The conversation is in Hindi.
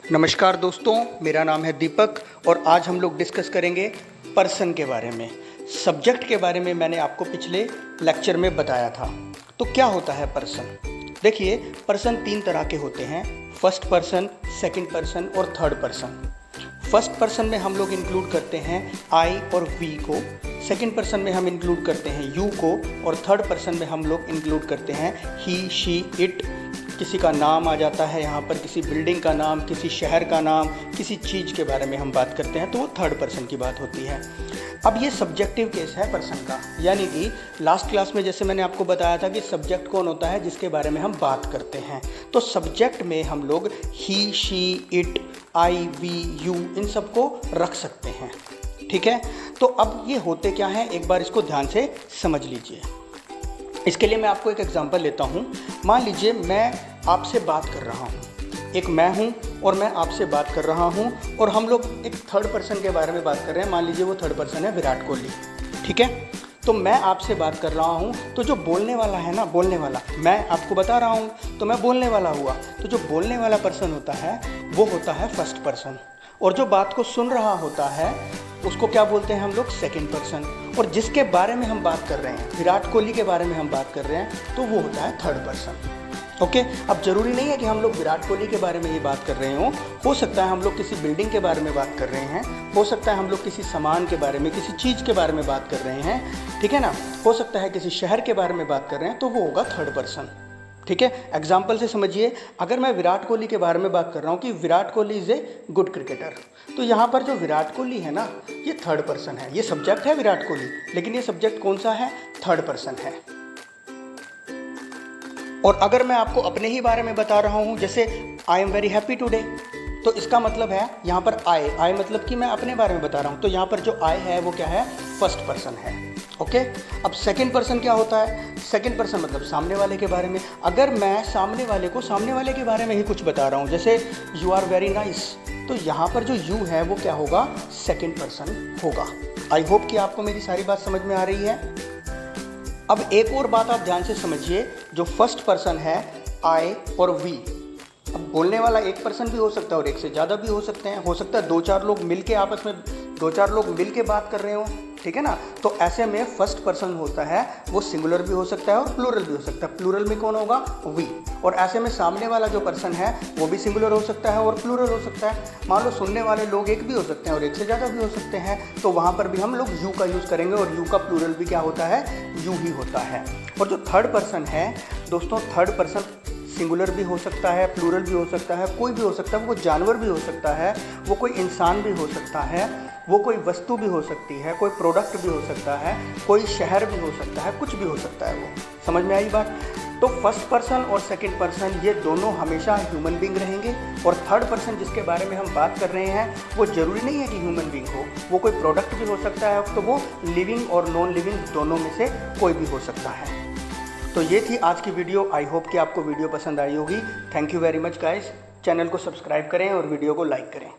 नमस्कार दोस्तों, मेरा नाम है दीपक और आज हम लोग डिस्कस करेंगे पर्सन के बारे में। सब्जेक्ट के बारे में मैंने आपको पिछले लेक्चर में बताया था। तो क्या होता है पर्सन? देखिए, पर्सन तीन तरह के होते हैं, फर्स्ट पर्सन, सेकंड पर्सन और थर्ड पर्सन। फर्स्ट पर्सन में हम लोग इंक्लूड करते हैं आई और वी को, सेकंड पर्सन में हम इंक्लूड करते हैं यू को और थर्ड पर्सन में हम लोग इंक्लूड करते हैं ही, शी, इट। किसी का नाम आ जाता है यहाँ पर, किसी बिल्डिंग का नाम, किसी शहर का नाम, किसी चीज़ के बारे में हम बात करते हैं, तो वो थर्ड पर्सन की बात होती है। अब ये सब्जेक्टिव केस है पर्सन का, यानी कि लास्ट क्लास में जैसे मैंने आपको बताया था कि सब्जेक्ट कौन होता है जिसके बारे में हम बात करते हैं। तो सब्जेक्ट में हम लोग he, she, it, I, we, you इन सबको रख सकते हैं। ठीक है, तो अब ये होते क्या हैं, एक बार इसको ध्यान से समझ लीजिए। इसके लिए मैं आपको एक एग्जांपल लेता हूँ। मान लीजिए मैं आपसे बात कर रहा हूँ, एक मैं हूँ और मैं आपसे बात कर रहा हूँ और हम लोग एक थर्ड पर्सन के बारे में बात कर रहे हैं। मान लीजिए वो थर्ड पर्सन है विराट कोहली। ठीक है, तो मैं आपसे बात कर रहा हूँ, तो जो बोलने वाला है ना, बोलने वाला मैं आपको बता रहा हूँ, तो मैं बोलने वाला हुआ। तो जो बोलने वाला पर्सन होता है वो होता है फर्स्ट पर्सन, और जो बात को सुन रहा होता है उसको क्या बोलते हैं हम लोग, सेकंड पर्सन। और जिसके बारे में हम बात कर रहे हैं, विराट कोहली के बारे में हम बात कर रहे हैं, तो वो होता है थर्ड पर्सन। ओके, अब जरूरी नहीं है कि हम लोग विराट कोहली के बारे में ये बात कर रहे हों, हो सकता है हम लोग किसी बिल्डिंग के बारे में बात कर रहे हैं, हो सकता है हम लोग किसी सामान के बारे में, किसी चीज़ के बारे में बात कर रहे हैं, ठीक है ना, हो सकता है किसी शहर के बारे में बात कर रहे हैं, तो वो होगा थर्ड पर्सन। ठीक है, एग्जाम्पल से समझिए। अगर मैं विराट कोहली के बारे में बात कर रहा हूँ कि Virat Kohli is a good cricketer, तो यहाँ पर जो विराट कोहली है ना, ये थर्ड पर्सन है। ये सब्जेक्ट है विराट कोहली, लेकिन ये सब्जेक्ट कौन सा है, थर्ड पर्सन है। और अगर मैं आपको अपने ही बारे में बता रहा हूँ, जैसे I am very happy today, तो इसका मतलब है यहाँ पर आई मतलब कि मैं अपने बारे में बता रहा हूँ, तो यहाँ पर जो आई है वो क्या है, फर्स्ट पर्सन है। ओके, अब सेकंड पर्सन क्या होता है, सेकंड पर्सन मतलब सामने वाले के बारे में। अगर मैं सामने वाले को सामने वाले के बारे में ही कुछ बता रहा हूँ, जैसे यू आर वेरी नाइस, तो यहाँ पर जो यू है वो क्या होगा, सेकंड पर्सन होगा। आई होप कि आपको मेरी सारी बात समझ में आ रही है। अब एक और बात आप ध्यान से समझिए, जो फर्स्ट पर्सन है आई और वी। अब बोलने वाला एक पर्सन भी हो सकता है और एक से ज़्यादा भी हो सकते हैं, हो सकता है दो चार लोग मिलके आपस में बात कर रहे हो, ठीक है ना। तो ऐसे में फर्स्ट पर्सन होता है वो सिंगुलर भी हो सकता है और प्लूरल भी हो सकता है। प्लूरल में कौन होगा, वी। और ऐसे में सामने वाला जो पर्सन है वो भी सिंगुलर हो सकता है और प्लूरल हो सकता है। मान लो सुनने वाले लोग एक भी हो सकते हैं और एक से ज़्यादा भी हो सकते हैं, तो वहाँ पर भी हम लोग यू का यूज़ करेंगे और यू का प्लूरल भी क्या होता है, यू ही होता है। और जो थर्ड पर्सन है दोस्तों, थर्ड पर्सन सिंगुलर भी हो सकता है, प्लूरल भी हो सकता है, कोई भी हो सकता है। वो जानवर भी हो सकता है, वो कोई इंसान भी हो सकता है, वो कोई वस्तु भी हो सकती है, कोई प्रोडक्ट भी हो सकता है, कोई शहर भी हो सकता है, कुछ भी हो सकता है। वो समझ में आई बात? तो फर्स्ट पर्सन और सेकंड पर्सन ये दोनों हमेशा ह्यूमन बीइंग रहेंगे, और थर्ड पर्सन जिसके बारे में हम बात कर रहे हैं वो ज़रूरी नहीं है कि ह्यूमन बीइंग हो, वो कोई प्रोडक्ट भी हो सकता है, तो वो लिविंग और नॉन लिविंग दोनों में से कोई भी हो सकता है। तो ये थी आज की वीडियो। आई होप कि आपको वीडियो पसंद आई होगी। Thank you very much guys. Channel को सब्सक्राइब करें और वीडियो को लाइक करें।